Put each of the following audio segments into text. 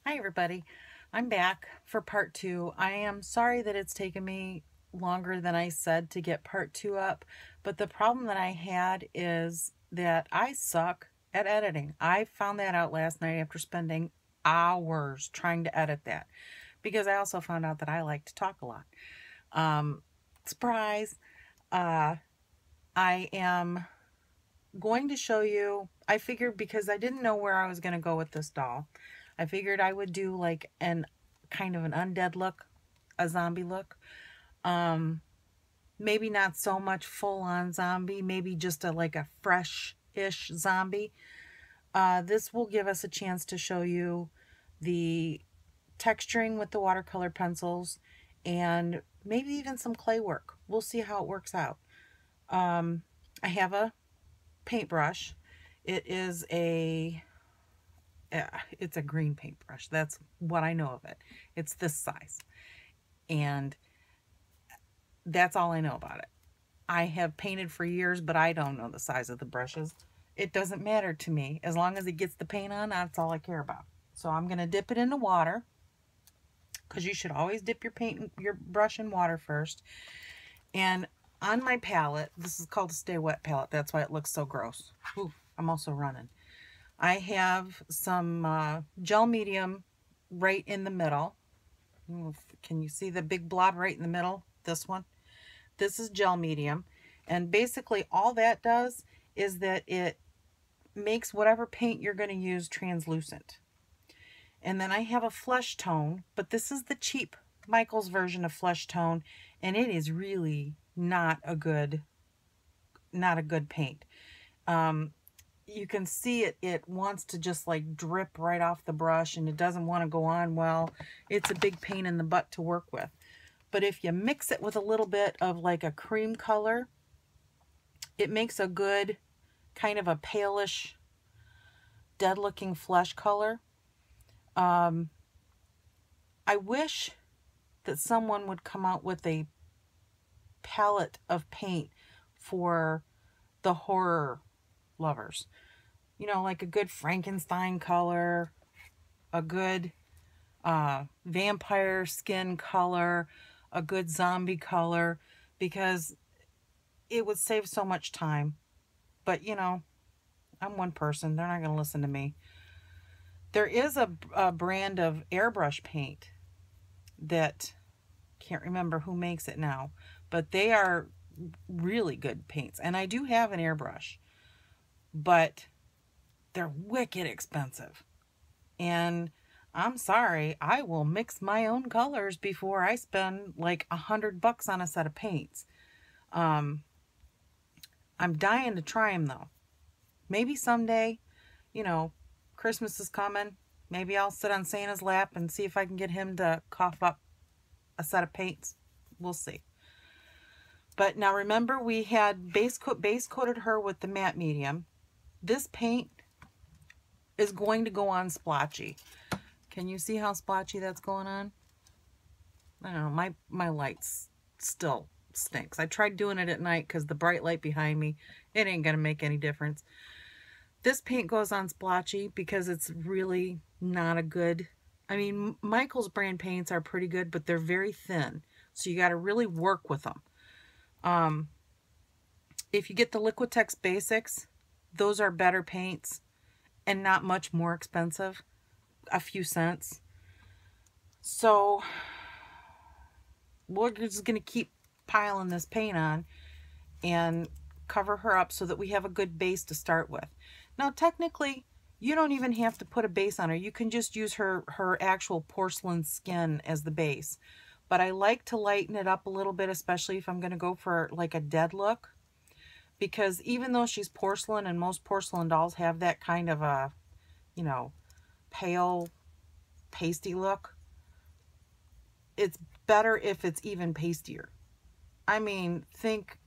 Hi everybody, I'm back for part two. I am sorry that it's taken me longer than I said to get part two up, but the problem that I had is that I suck at editing. I found that out last night after spending hours trying to edit that, because I also found out that I like to talk a lot. Surprise! Uh, I am going to show you, I figured because I didn't know where I was going to go with this doll, I figured I would do like an kind of an undead look, a zombie look. Maybe not so much full on zombie, maybe just like a fresh-ish zombie. This will give us a chance to show you the texturing with the watercolor pencils and maybe even some clay work. We'll see how it works out. I have a paintbrush. It is it's a green paintbrush. That's what I know of it. It's this size. And that's all I know about it. I have painted for years, but I don't know the size of the brushes. It doesn't matter to me. As long as it gets the paint on, that's all I care about. So I'm going to dip it in the water, because you should always dip your brush in water first. And on my palette, this is called a Stay Wet palette. That's why it looks so gross. Ooh, I'm also running. I have some gel medium right in the middle. Can you see the big blob right in the middle? This one. This is gel medium. And basically all that does is that it makes whatever paint you're going to use translucent. And then I have a flesh tone, but this is the cheap Michael's version of flesh tone, and it is really not a good paint. You can see it wants to just like drip right off the brush, and it doesn't want to go on well. It's a big pain in the butt to work with. But if you mix it with a little bit of like a cream color, it makes a good kind of a palish, dead looking flesh color. I wish that someone would come out with a palette of paint for the horror lovers. You know, like a good Frankenstein color, a good vampire skin color, a good zombie color, because it would save so much time. But, you know, I'm one person. They're not going to listen to me. There is a brand of airbrush paint that, can't remember who makes it now, but they are really good paints. And I do have an airbrush, but they're wicked expensive. And I'm sorry, I will mix my own colors before I spend like $100 on a set of paints. I'm dying to try them though. Maybe someday, you know, Christmas is coming. Maybe I'll sit on Santa's lap and see if I can get him to cough up a set of paints. We'll see. But now remember, we had base coated her with the matte medium. This paint is going to go on splotchy. Can you see how splotchy that's going on? I don't know, my lights still stinks. I tried doing it at night because the bright light behind me, it ain't gonna make any difference. This paint goes on splotchy because it's really not a good, I mean, Michael's brand paints are pretty good, but they're very thin. So you got to really work with them. If you get the Liquitex Basics, those are better paints and not much more expensive, a few cents. So we're just going to keep piling this paint on and cover her up so that we have a good base to start with. Now, technically, you don't even have to put a base on her. You can just use her actual porcelain skin as the base. But I like to lighten it up a little bit, especially if I'm going to go for like a dead look. Because even though she's porcelain, and most porcelain dolls have that kind of a, you know, pale, pasty look, it's better if it's even pastier. I mean, think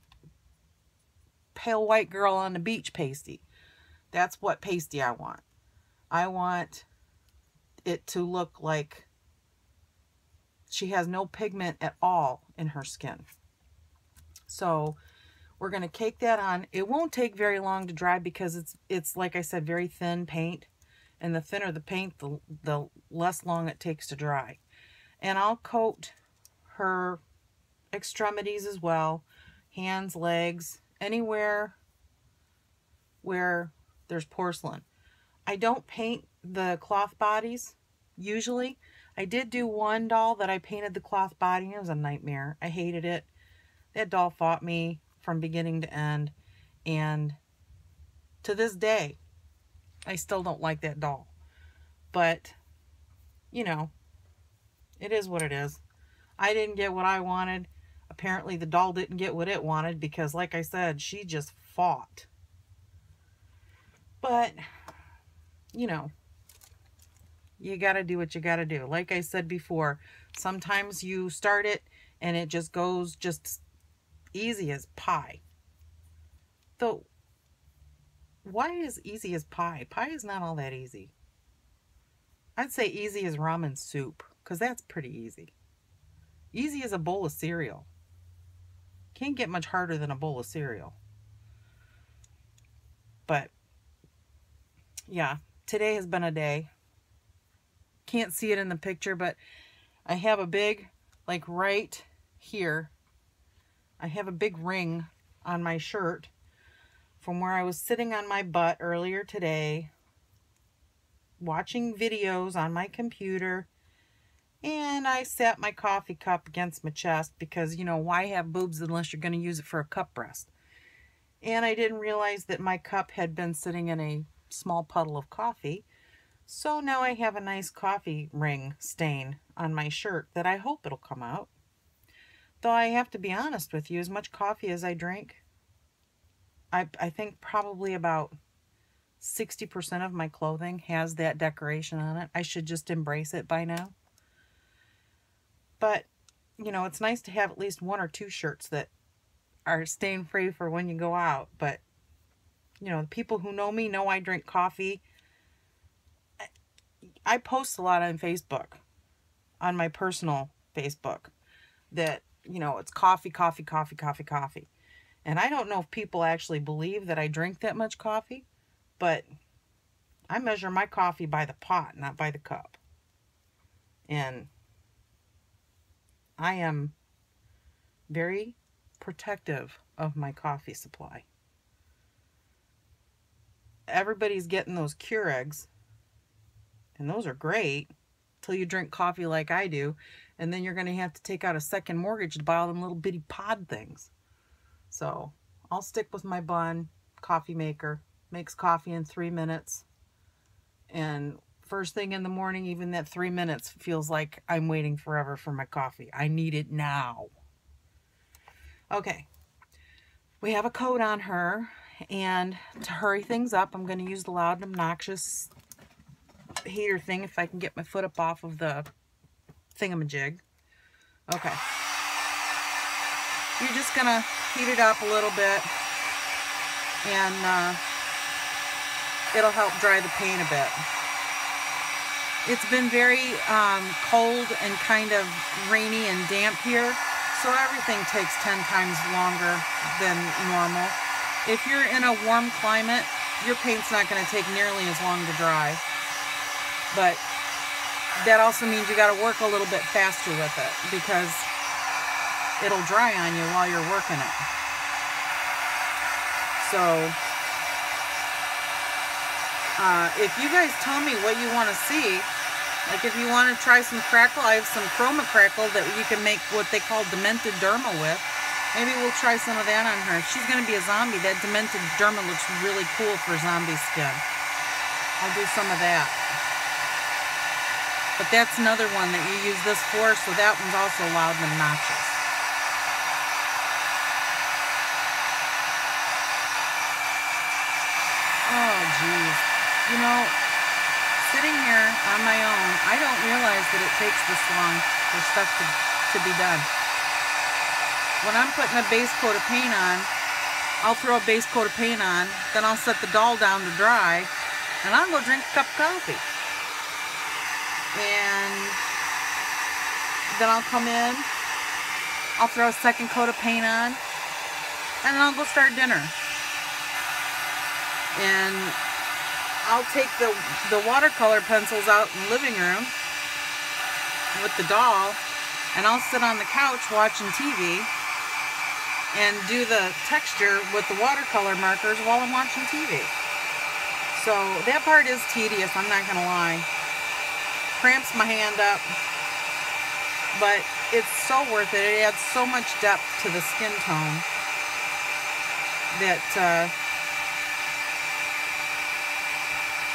pale white girl on the beach pasty. That's what pasty I want. I want it to look like she has no pigment at all in her skin. So we're going to cake that on. It won't take very long to dry because it's like I said, very thin paint. And the thinner the paint, the less long it takes to dry. And I'll coat her extremities as well. Hands, legs, anywhere where there's porcelain. I don't paint the cloth bodies, usually. I did do one doll that I painted the cloth body. It was a nightmare. I hated it. That doll fought me from beginning to end. And to this day, I still don't like that doll. But, you know, it is what it is. I didn't get what I wanted. Apparently the doll didn't get what it wanted because, like I said, she just fought. But, you know, you got to do what you got to do. Like I said before, sometimes you start it and it just goes just easy as pie. Though, why is easy as pie? Pie is not all that easy. I'd say easy as ramen soup, because that's pretty easy. Easy as a bowl of cereal. Can't get much harder than a bowl of cereal. But, yeah, today has been a day. Can't see it in the picture, but I have a big, like right here, I have a big ring on my shirt from where I was sitting on my butt earlier today, watching videos on my computer, and I sat my coffee cup against my chest because, you know, why have boobs unless you're going to use it for a cup rest? And I didn't realize that my cup had been sitting in a small puddle of coffee. So now I have a nice coffee ring stain on my shirt that I hope it'll come out. Though I have to be honest with you, as much coffee as I drink, I think probably about 60% of my clothing has that decoration on it. I should just embrace it by now. But, you know, it's nice to have at least one or two shirts that are stain free for when you go out. But, you know, the people who know me know I drink coffee. I post a lot on Facebook, on my personal Facebook, that, you know, it's coffee, coffee, coffee, coffee, coffee. And I don't know if people actually believe that I drink that much coffee, but I measure my coffee by the pot, not by the cup. And I am very protective of my coffee supply. Everybody's getting those Keurigs, and those are great till you drink coffee like I do, and then you're going to have to take out a second mortgage to buy all them little bitty pod things. So I'll stick with my Bun coffee maker. Makes coffee in 3 minutes. And first thing in the morning, even that 3 minutes feels like I'm waiting forever for my coffee. I need it now. Okay. We have a coat on her. And to hurry things up, I'm going to use the loud and obnoxious heater thing if I can get my foot up off of the thingamajig. Okay. You're just going to heat it up a little bit, and it'll help dry the paint a bit. It's been very cold and kind of rainy and damp here, so everything takes 10 times longer than normal. If you're in a warm climate, your paint's not going to take nearly as long to dry, but that also means you got to work a little bit faster with it because it'll dry on you while you're working it. So, if you guys tell me what you want to see, like if you want to try some crackle, I have some chroma crackle that you can make what they call demented derma with. Maybe we'll try some of that on her. If she's going to be a zombie, that demented derma looks really cool for zombie skin. I'll do some of that. But that's another one that you use this for, so that one's also loud and obnoxious. Oh, geez. You know, sitting here on my own, I don't realize that it takes this long for stuff to be done. When I'm putting a base coat of paint on, I'll throw a base coat of paint on, then I'll set the doll down to dry, and I'll go drink a cup of coffee. And then I'll come in, I'll throw a second coat of paint on, and then I'll go start dinner. And I'll take the watercolor pencils out in the living room with the doll, and I'll sit on the couch watching TV and do the texture with the watercolor markers while I'm watching TV. So that part is tedious, I'm not gonna lie. Cramps my hand up, but it's so worth it. It adds so much depth to the skin tone that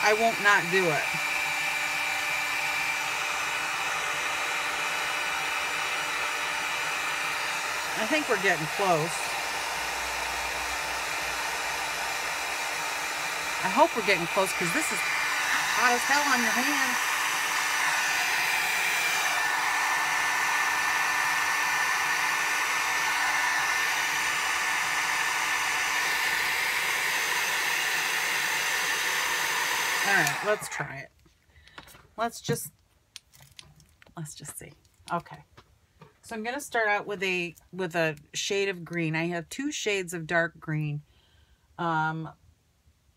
I won't not do it. I think we're getting close. I hope we're getting close, because this is hot as hell on your hand. All right, let's try it. Let's just see. Okay. So I'm going to start out with a shade of green. I have 2 shades of dark green, and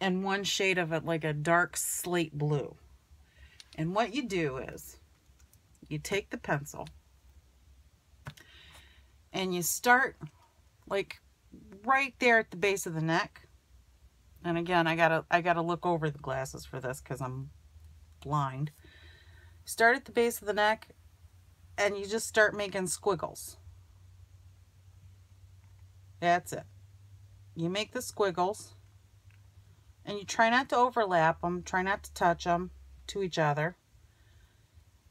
1 shade of it like a dark slate blue. And what you do is you take the pencil and you start like right there at the base of the neck. And again, I gotta look over the glasses for this because I'm blind. Start at the base of the neck, and you just start making squiggles. That's it. You make the squiggles, and you try not to overlap them, try not to touch them to each other.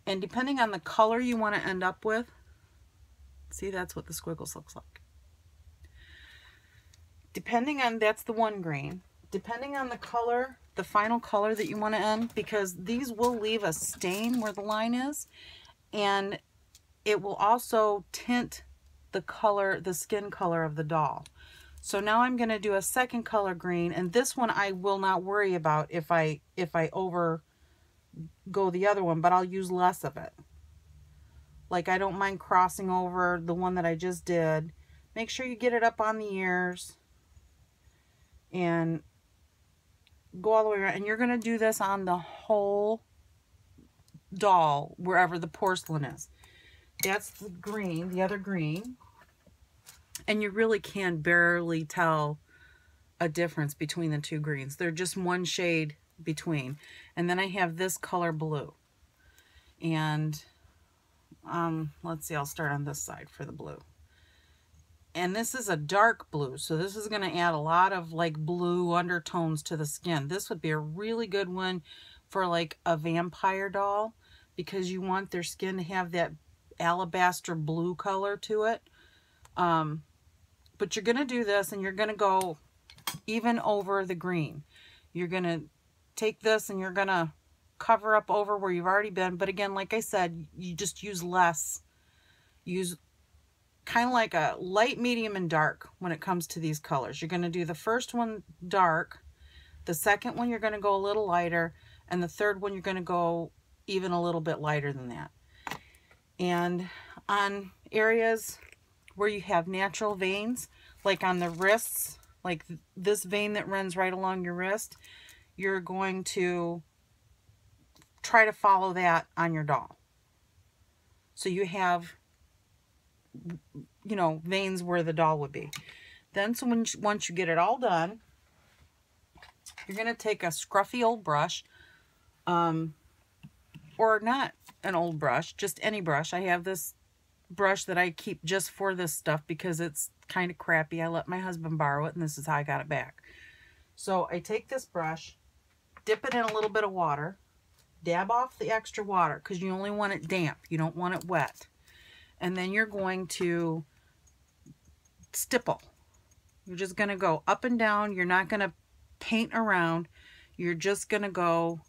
And depending on the color you want to end up with, see, that's what the squiggles looks like. Depending on, that's the 1 green. Depending on the color, the final color that you want to end, because these will leave a stain where the line is, and it will also tint the color, the skin color of the doll. So now I'm going to do a second color green, and this one I will not worry about if I over go the other one, but I'll use less of it. Like, I don't mind crossing over the one that I just did. Make sure you get it up on the ears and go all the way around. And you're going to do this on the whole doll, wherever the porcelain is. That's the green, the other green. And you really can barely tell a difference between the 2 greens. They're just 1 shade between. And then I have this color blue. And let's see, I'll start on this side for the blue. And this is a dark blue, so this is going to add a lot of like blue undertones to the skin. This would be a really good one for like a vampire doll, because you want their skin to have that alabaster blue color to it. But you're going to do this, and you're going to go even over the green. You're going to take this and you're going to cover up over where you've already been. But again, like I said, you just use less. Use kind of like a light, medium, and dark when it comes to these colors. You're going to do the first one dark, the second one you're going to go a little lighter, and the third one you're going to go even a little bit lighter than that. And on areas where you have natural veins, like on the wrists, like this vein that runs right along your wrist, you're going to try to follow that on your doll. So you have, you know, veins where the doll would be. Then, so once you get it all done, you're going to take a scruffy old brush, or not an old brush, just any brush. I have this brush that I keep just for this stuff because it's kind of crappy. I let my husband borrow it, and this is how I got it back. So I take this brush, dip it in a little bit of water, dab off the extra water because you only want it damp. You don't want it wet. And then you're going to stipple. You're just going to go up and down. You're not going to paint around. You're just going to go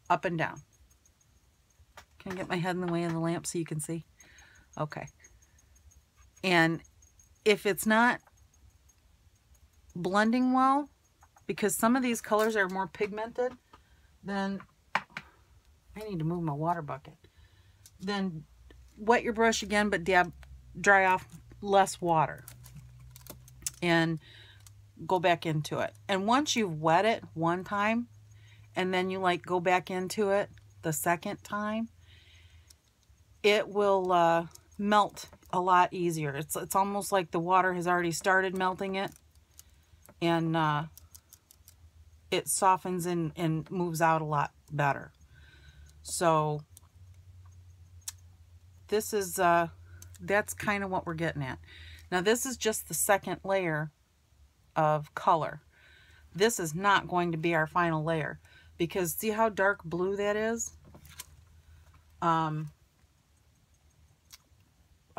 up and down. Can I get my head in the way of the lamp so you can see? Okay. And if it's not blending well, because some of these colors are more pigmented, then I need to move my water bucket. Then wet your brush again, but dry off less water and go back into it. And once you've wet it one time, and then you like go back into it the second time, it will melt a lot easier. It's almost like the water has already started melting it, and it softens and moves out a lot better. So this is that's kind of what we're getting at. Now this is just the second layer of color. This is not going to be our final layer, because see how dark blue that is? I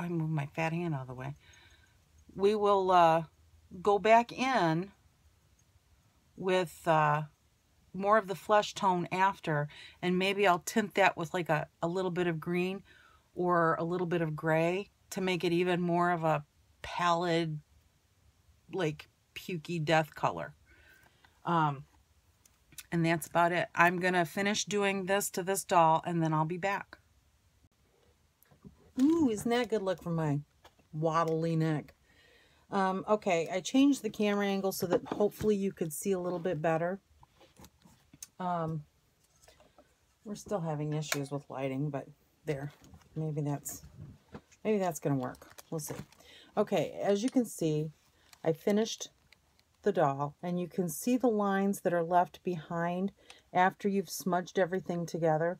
move my fat hand out of the way. We will go back in with more of the flesh tone after, and maybe I'll tint that with like a little bit of green or a little bit of gray to make it even more of a pallid, like pukey death color. And that's about it. I'm gonna finish doing this to this doll, and then I'll be back. Ooh, isn't that a good look for my waddly neck? Okay, I changed the camera angle so that hopefully you could see a little bit better. We're still having issues with lighting, but there, maybe that's gonna work. We'll see. Okay, as you can see, I finished the doll, and you can see the lines that are left behind after you've smudged everything together.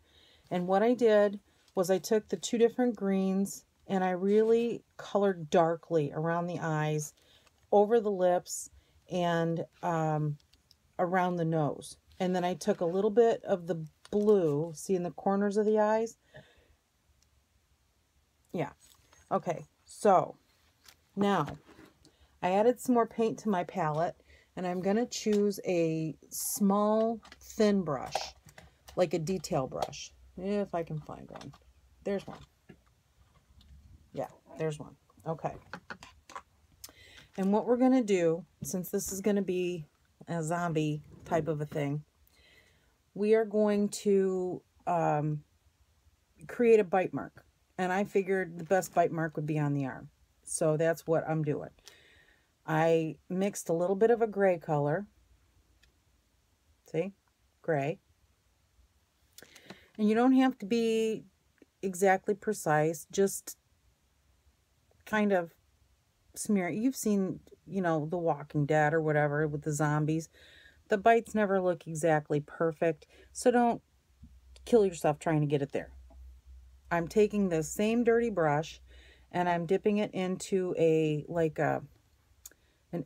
And what I did was I took the two different greens and I really colored darkly around the eyes, over the lips, and around the nose. And then I took a little bit of the blue, see in the corners of the eyes? Yeah. Okay, so now I added some more paint to my palette, and I'm going to choose a small, thin brush, like a detail brush. If I can find one. There's one. Yeah, there's one. Okay. And what we're going to do, since this is going to be a zombie type of a thing, we are going to create a bite mark. And I figured the best bite mark would be on the arm. So that's what I'm doing. I mixed a little bit of a gray color. See? Gray. And you don't have to be exactly precise. Just kind of smear it. You've seen, you know, The Walking Dead or whatever with the zombies. The bites never look exactly perfect. So don't kill yourself trying to get it there. I'm taking the same dirty brush and I'm dipping it into an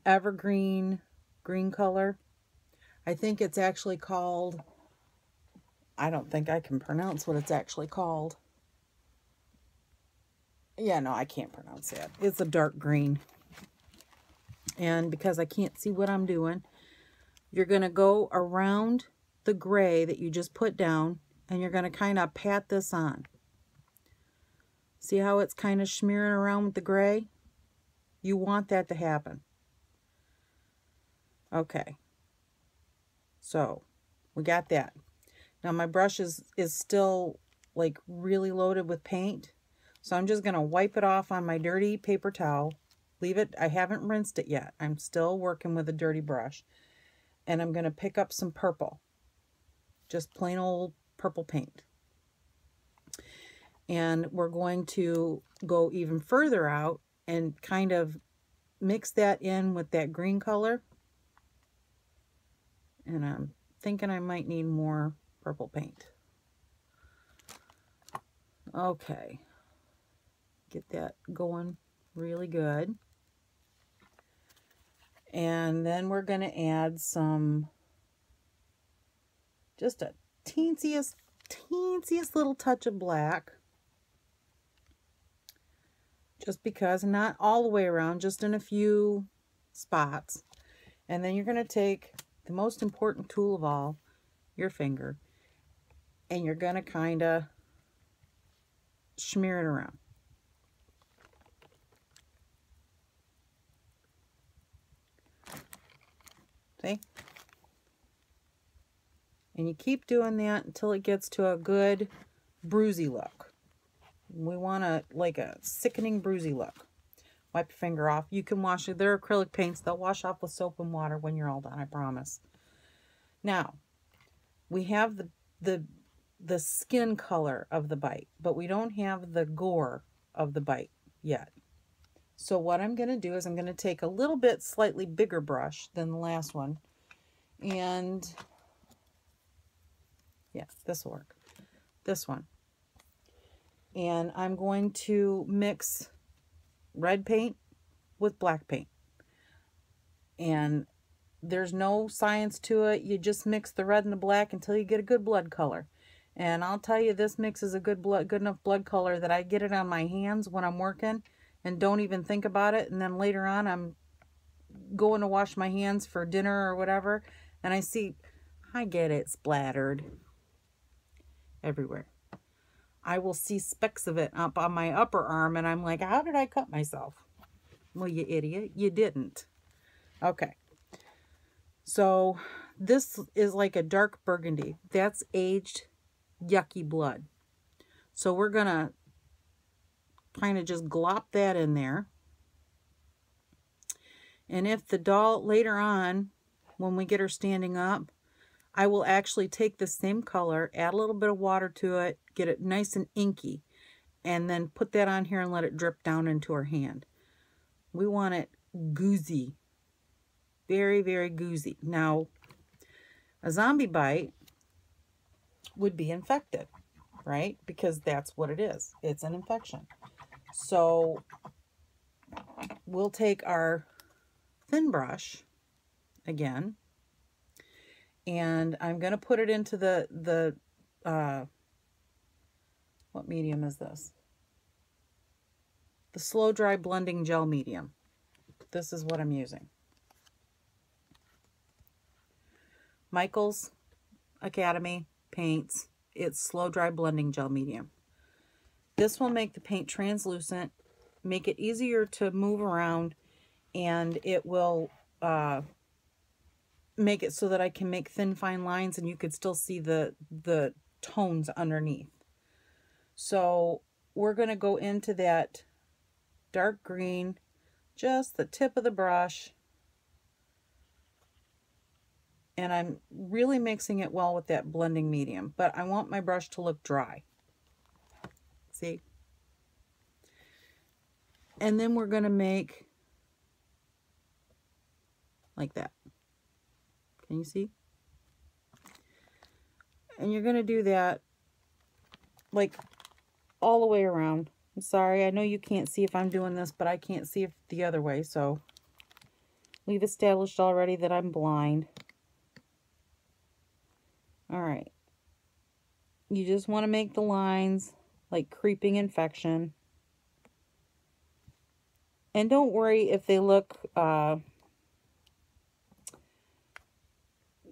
evergreen green color. I think it's actually called, I don't think I can pronounce what it's actually called. Yeah, no, I can't pronounce that. It's a dark green. And because I can't see what I'm doing, you're going to go around the gray that you just put down, and you're going to kind of pat this on. See how it's kind of smearing around with the gray? You want that to happen. Okay. So, we got that. Now my brush is still like really loaded with paint. So I'm just going to wipe it off on my dirty paper towel. Leave it. I haven't rinsed it yet. I'm still working with a dirty brush. And I'm going to pick up some purple. Just plain old purple paint. And we're going to go even further out and kind of mix that in with that green color. And I'm thinking I might need more purple paint. Okay. Get that going really good. And then we're going to add some, just a teensiest little touch of black. Just because, not all the way around, just in a few spots. And then you're going to take the most important tool of all, your finger, and you're going to kind of smear it around. See? And you keep doing that until it gets to a good bruisey look. We want like a sickening bruisey look. Wipe your finger off. You can wash it. They're acrylic paints. They'll wash off with soap and water when you're all done, I promise. Now, We have the skin color of the bite, but we don't have the gore of the bite yet. So what I'm going to do is I'm going to take a little bit slightly bigger brush than the last one. And yeah, this will work. This one. And I'm going to mix red paint with black paint. And there's no science to it. You just mix the red and the black until you get a good blood color. And I'll tell you, this mix is a good enough blood color that I get it on my hands when I'm working and don't even think about it. And then later on, I'm going to wash my hands for dinner or whatever, and I see, I get it splattered everywhere. I will see specks of it up on my upper arm, and I'm like, how did I cut myself? Well, you idiot, you didn't. Okay. So this is like a dark burgundy. That's aged yucky blood. So we're going to kind of just glop that in there. And if the doll later on, when we get her standing up, I will actually take the same color, add a little bit of water to it, get it nice and inky, and then put that on here and let it drip down into her hand. We want it goozy. Very, very goozy. Now, a zombie bite would be infected, right? Because that's what it is. It's an infection. So we'll take our thin brush again, and I'm going to put it into the what medium is this? The slow dry blending gel medium. This is what I'm using. Michaels Academy paints. It's slow dry blending gel medium. This will make the paint translucent, make it easier to move around, and it will make it so that I can make thin, fine lines and you could still see the tones underneath. So we're going to go into that dark green, just the tip of the brush. And I'm really mixing it well with that blending medium, but I want my brush to look dry. See? And then we're going to make like that. Can you see? And you're going to do that like all the way around. I'm sorry, I know you can't see if I'm doing this, but I can't see if the other way. So we've established already that I'm blind. All right. You just want to make the lines like creeping infection. And don't worry if they look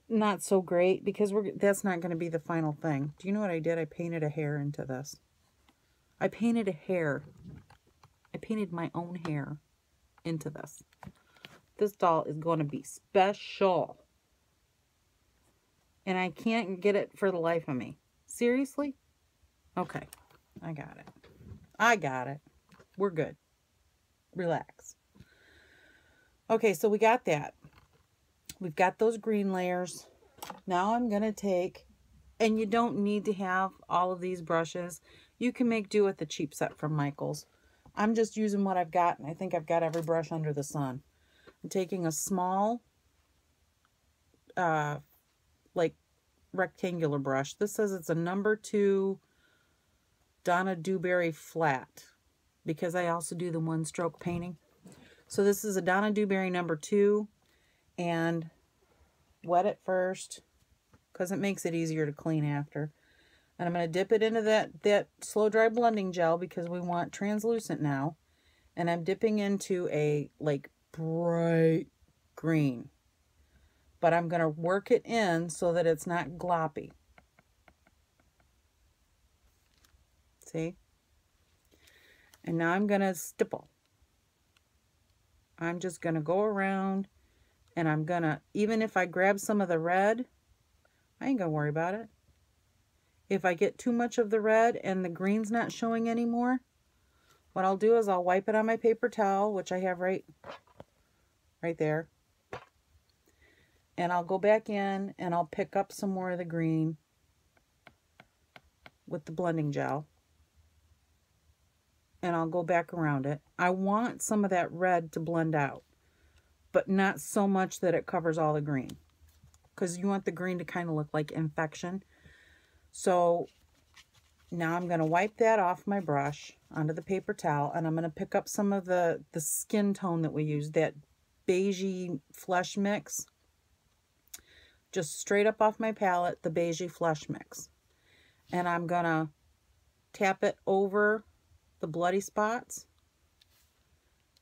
not so great, because that's not going to be the final thing. Do you know what I did? I painted a hair into this. I painted a hair. I painted my own hair into this. This doll is going to be special. And I can't get it for the life of me. Seriously? Okay. I got it. I got it. We're good. Relax. Okay, so we got that. We've got those green layers. Now I'm going to take, and you don't need to have all of these brushes. You can make do with the cheap set from Michaels. I'm just using what I've got, and I think I've got every brush under the sun. I'm taking a small, like rectangular brush. This says it's a number 2 Donna Dewberry flat, because I also do the one stroke painting. So this is a Donna Dewberry number 2. And wet it first because it makes it easier to clean after. And I'm going to dip it into that slow dry blending gel because we want translucent now. And I'm dipping into a like bright green. But I'm going to work it in so that it's not gloppy. See? And now I'm going to stipple. I'm just going to go around. And I'm gonna, even if I grab some of the red, I ain't gonna worry about it. If I get too much of the red and the green's not showing anymore, what I'll do is I'll wipe it on my paper towel, which I have right there. And I'll go back in and I'll pick up some more of the green with the blending gel. And I'll go back around it. I want some of that red to blend out, but not so much that it covers all the green, because you want the green to kind of look like infection. So now I'm going to wipe that off my brush onto the paper towel, and I'm going to pick up some of the skin tone that we use, that beigey flesh mix. Just straight up off my palette, the beigey flesh mix. And I'm going to tap it over the bloody spots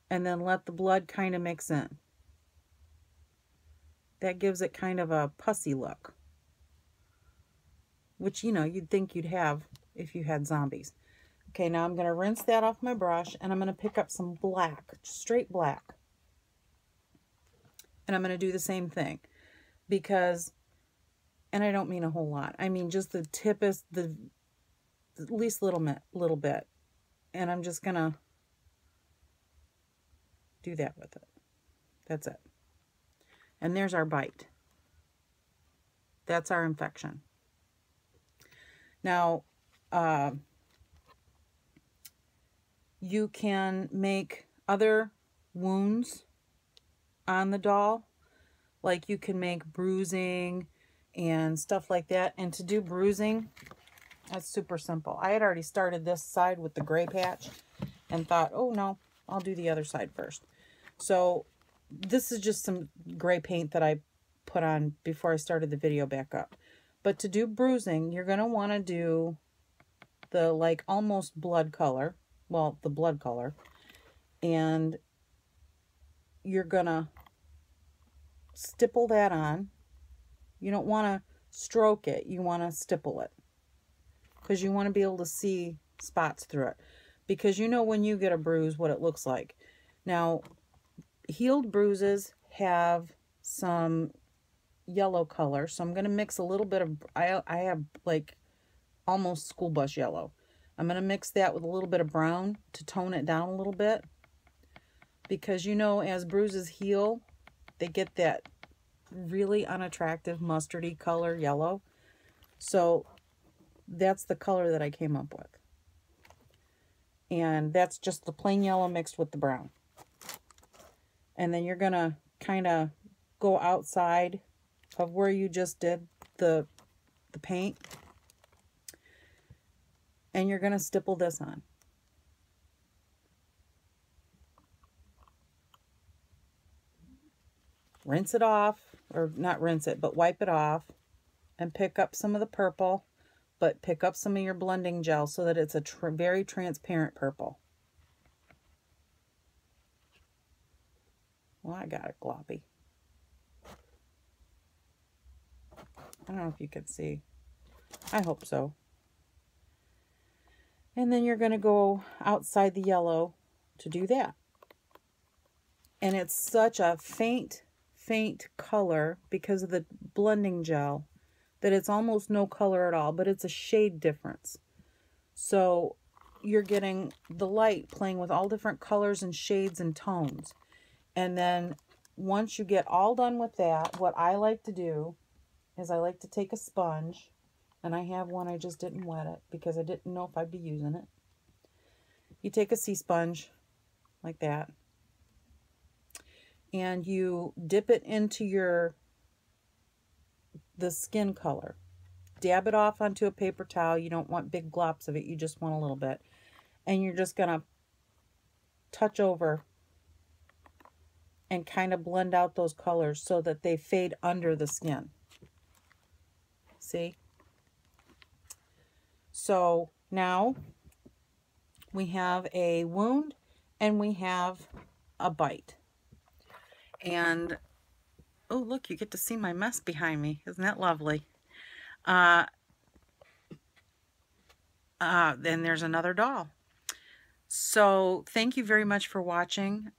and then let the blood kind of mix in. That gives it kind of a pussy look, which, you know, you'd think you'd have if you had zombies. Okay, now I'm going to rinse that off my brush, and I'm going to pick up some black, straight black. And I'm going to do the same thing, because, and I don't mean a whole lot, I mean just the tip is the least little bit. And I'm just going to do that with it. That's it. And there's our bite. That's our infection. Now, you can make other wounds on the doll. Like you can make bruising and stuff like that. And to do bruising, that's super simple. I had already started this side with the gray patch and thought, oh no, I'll do the other side first. So this is just some gray paint that I put on before I started the video back up. But to do bruising, you're going to want to do the like almost blood color. Well, the blood color. And you're going to stipple that on. You don't want to stroke it. You want to stipple it, because you want to be able to see spots through it. Because you know when you get a bruise what it looks like. Now, healed bruises have some yellow color, so I'm going to mix a little bit of, I have like almost school bus yellow. I'm going to mix that with a little bit of brown to tone it down a little bit, because you know as bruises heal, they get that really unattractive mustardy color yellow. So that's the color that I came up with. And that's just the plain yellow mixed with the brown. And then you're going to kind of go outside of where you just did the paint. And you're going to stipple this on. Rinse it off, or not rinse it, but wipe it off. And pick up some of the purple. But pick up some of your blending gel so that it's a very transparent purple. Well, I got it gloppy. I don't know if you can see. I hope so. And then you're going to go outside the yellow to do that. And it's such a faint color because of the blending gel that it's almost no color at all, but it's a shade difference. So you're getting the light playing with all different colors and shades and tones. And then once you get all done with that, what I like to do is I like to take a sponge, and I have one, I just didn't wet it because I didn't know if I'd be using it. You take a sea sponge like that, and you dip it into the skin color. Dab it off onto a paper towel. You don't want big glops of it. You just want a little bit. And you're just going to touch over and kind of blend out those colors so that they fade under the skin. See? So now we have a wound and we have a bite. And oh, look, you get to see my mess behind me. Isn't that lovely? Then there's another doll. So thank you very much for watching.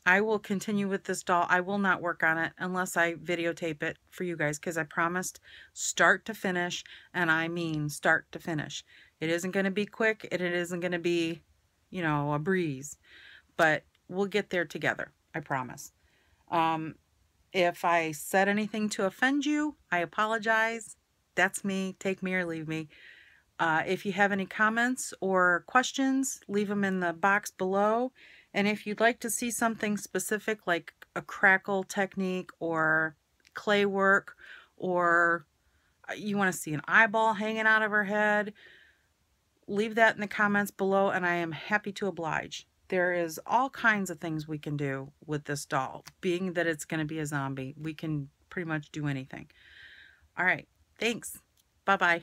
I will continue with this doll. I will not work on it unless I videotape it for you guys, because I promised start to finish, and I mean start to finish. It isn't going to be quick, and it isn't going to be, you know, a breeze, but we'll get there together. I promise. If I said anything to offend you, I apologize. That's me. Take me or leave me. If you have any comments or questions, leave them in the box below. And if you'd like to see something specific like a crackle technique or clay work, or you want to see an eyeball hanging out of her head, leave that in the comments below and I am happy to oblige. There is all kinds of things we can do with this doll. Being that it's going to be a zombie, we can pretty much do anything. All right, thanks. Bye-bye.